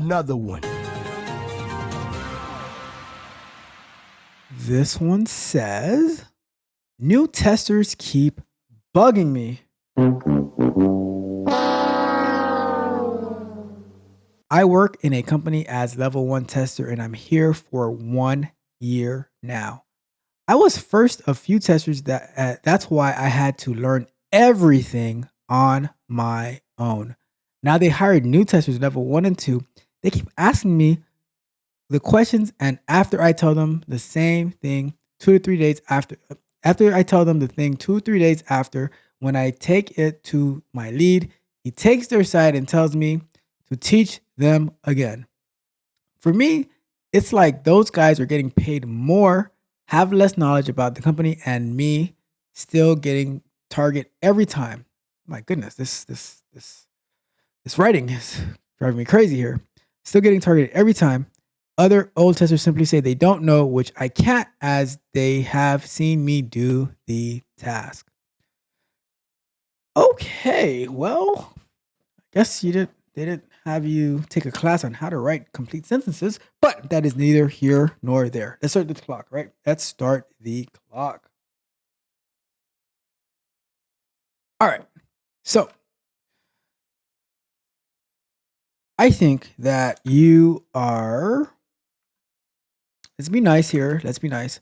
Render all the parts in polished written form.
another one. This one says, new testers keep bugging me. I work in a company as level 1 tester and I'm here for 1 year now. I was first of few testers that's why I had to learn everything on my own. Now they hired new testers level 1 and 2. They keep asking me the questions, and after I tell them the same thing 2 to 3 days after I tell them the thing 2 or 3 days after, when I take it to my lead, he takes their side and tells me to teach them again. For me, it's like those guys are getting paid more, have less knowledge about the company, and me still getting target every time. My goodness, this writing is driving me crazy here. Still getting targeted every time. Other old testers simply say they don't know, which I can't, as they have seen me do the task. Okay, well, I guess they didn't have you take a class on how to write complete sentences, but that is neither here nor there. Let's start the clock, right? Let's start the clock. All right. So I think that you are, let's be nice here. Let's be nice.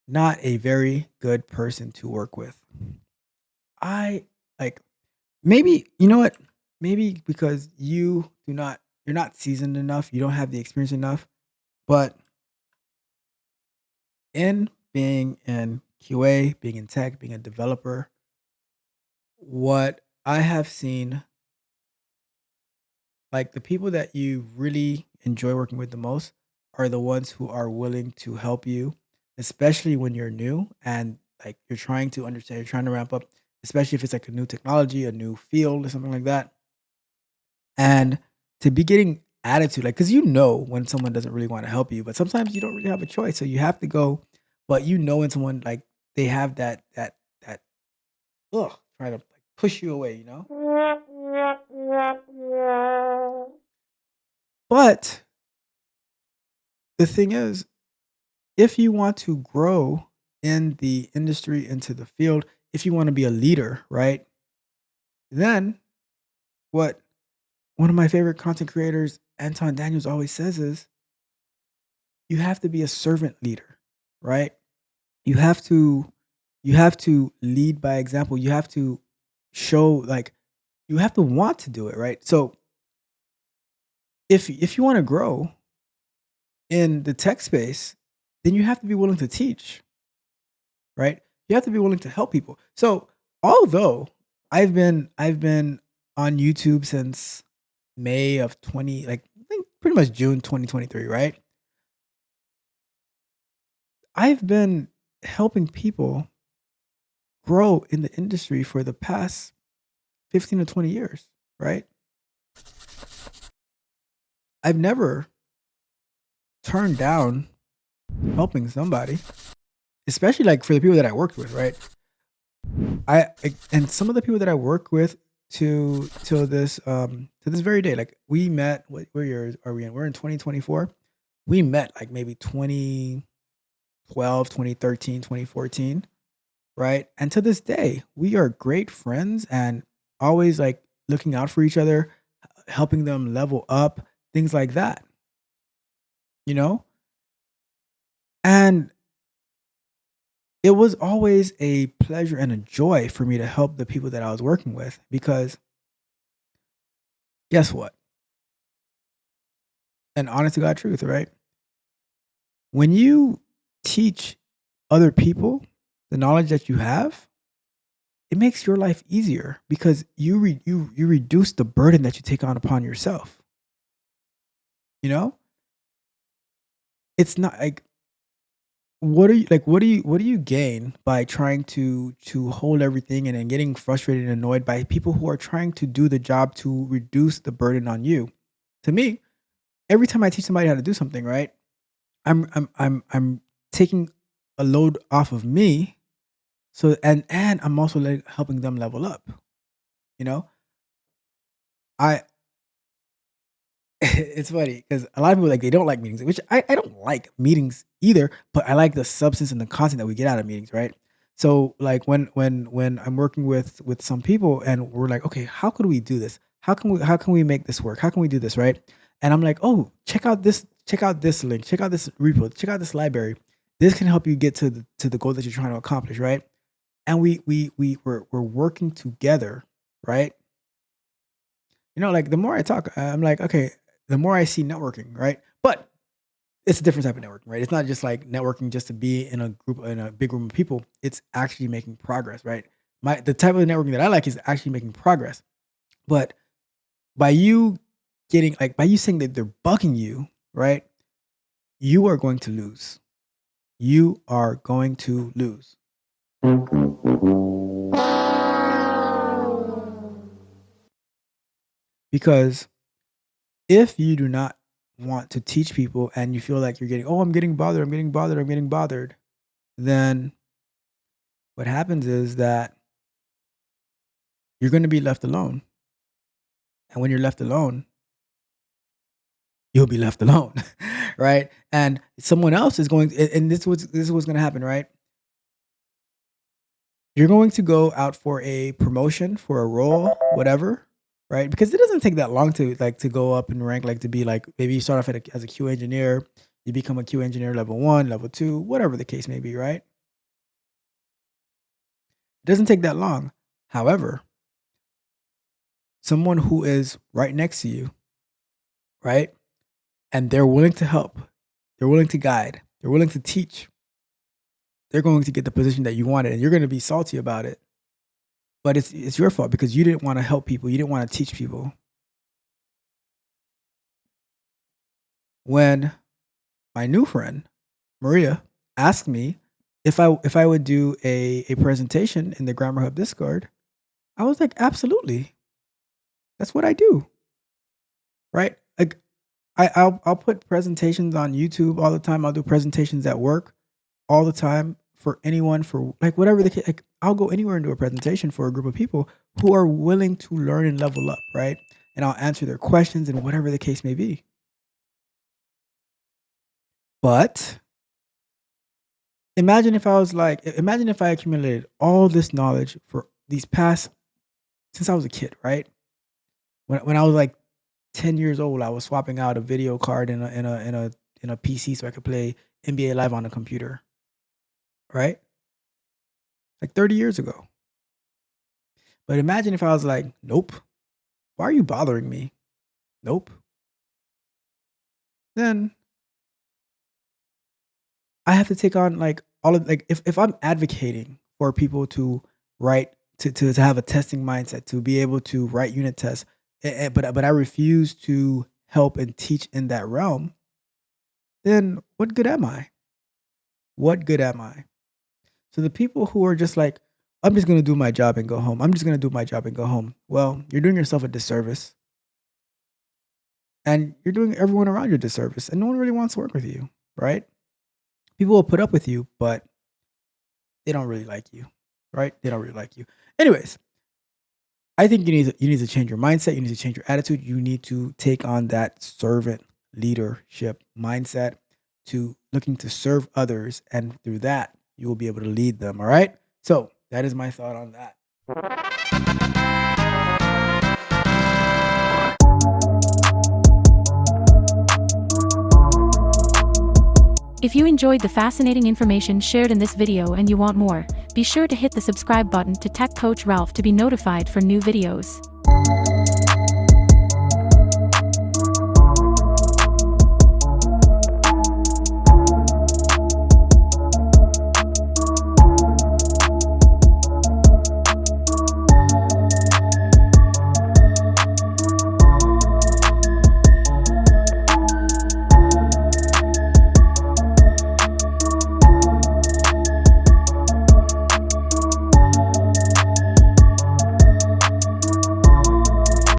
Not a very good person to work with. I like, maybe, you know what? Maybe because you're not seasoned enough, you don't have the experience enough, but in being in QA, being in tech, being a developer, what I have seen, like the people that you really enjoy working with the most are the ones who are willing to help you, especially when you're new and like you're trying to understand, you're trying to ramp up, especially if it's like a new technology, a new field, or something like that. And to be getting attitude, like, because you know when someone doesn't really want to help you, but sometimes you don't really have a choice, so you have to go. But you know when someone like they have that trying to like push you away, you know. But the thing is, if you want to grow in the industry, into the field, if you want to be a leader, right? Then what one of my favorite content creators, Anton Daniels, always says is you have to be a servant leader, right? You have to lead by example. You have to show like you have to want to do it, right? So if you want to grow in the tech space, then you have to be willing to teach, right? You have to be willing to help people. So although I've been on YouTube since May of 20, like I think pretty much June 2023, right? I've been helping people grow in the industry for the past 15 to 20 years, right? I've never turned down helping somebody, especially like for the people that I worked with, right? And some of the people that I work with to this very day, like we met. What year are we in? We're in 2024. We met like maybe 2012, 2013, 2014, right? And to this day, we are great friends and always like looking out for each other, helping them level up, things like that, you know? And it was always a pleasure and a joy for me to help the people that I was working with because guess what? And honest to God truth, right? When you teach other people the knowledge that you have, it makes your life easier because you reduce the burden that you take on upon yourself. You know, it's not like what do you gain by trying to hold everything and then getting frustrated and annoyed by people who are trying to do the job to reduce the burden on you? To me, every time I teach somebody how to do something, right? I'm taking a load off of me. So and I'm also like helping them level up. You know, I it's funny because a lot of people like they don't like meetings, which I don't like meetings either, but I like the substance and the content that we get out of meetings, right? So like when I'm working with some people and we're like, okay, how could we do this? How can we make this work? How can we do this, right? And I'm like, oh, check out this link, check out this repo, check out this library. This can help you get to the goal that you're trying to accomplish, right? And we're working together, right? Like the more I talk, I'm like, okay, the more I see networking, right? But it's a different type of networking, right? It's not just like networking just to be in a big room of people. It's actually making progress, right? The type of networking that I like is actually making progress. But by you by you saying that they're bugging you, right? You are going to lose. You are going to lose. Because if you do not want to teach people and you feel like you're getting, oh, I'm getting bothered, then what happens is that you're going to be left alone. And when you're left alone, you'll be left alone, right? And someone else is going, and this is what's going to happen, right? You're going to go out for a promotion, for a role, whatever, right? Because it doesn't take that long to go up in rank, like to be like maybe you start off as a Q engineer, you become a Q engineer level 1, level 2, whatever the case may be, right? It doesn't take that long. However, someone who is right next to you, right? And they're willing to help, they're willing to guide, they're willing to teach, they're going to get the position that you wanted, and you're going to be salty about it. But it's your fault because you didn't want to help people, you didn't want to teach people. When my new friend Maria asked me if I would do a presentation in the Grammar Hub Discord, I was like, absolutely, that's what I do, right? Like I'll put presentations on YouTube all the time. I'll do presentations at work all the time for anyone, for like whatever the case. Like I'll go anywhere and do a presentation for a group of people who are willing to learn and level up, right? And I'll answer their questions and whatever the case may be. But imagine if I accumulated all this knowledge for these past since I was a kid, right? When I was like 10 years old, I was swapping out a video card in a PC so I could play NBA Live on a computer, right? Like 30 years ago. But imagine if I was like, nope, why are you bothering me? Nope. Then I have to take on like all of like if I'm advocating for people to write to have a testing mindset, to be able to write unit tests, but I refuse to help and teach in that realm, then what good am I? What good am I? So the people who are just like, I'm just gonna do my job and go home. I'm just gonna do my job and go home. Well, you're doing yourself a disservice. And you're doing everyone around you a disservice. And no one really wants to work with you, right? People will put up with you, but they don't really like you, right? They don't really like you. Anyways, I think you need to change your mindset. You need to change your attitude. You need to take on that servant leadership mindset to looking to serve others, and through that, you will be able to lead them. All right. So that is my thought on that. If you enjoyed the fascinating information shared in this video and you want more, be sure to hit the subscribe button to Tech Coach Ralph to be notified for new videos.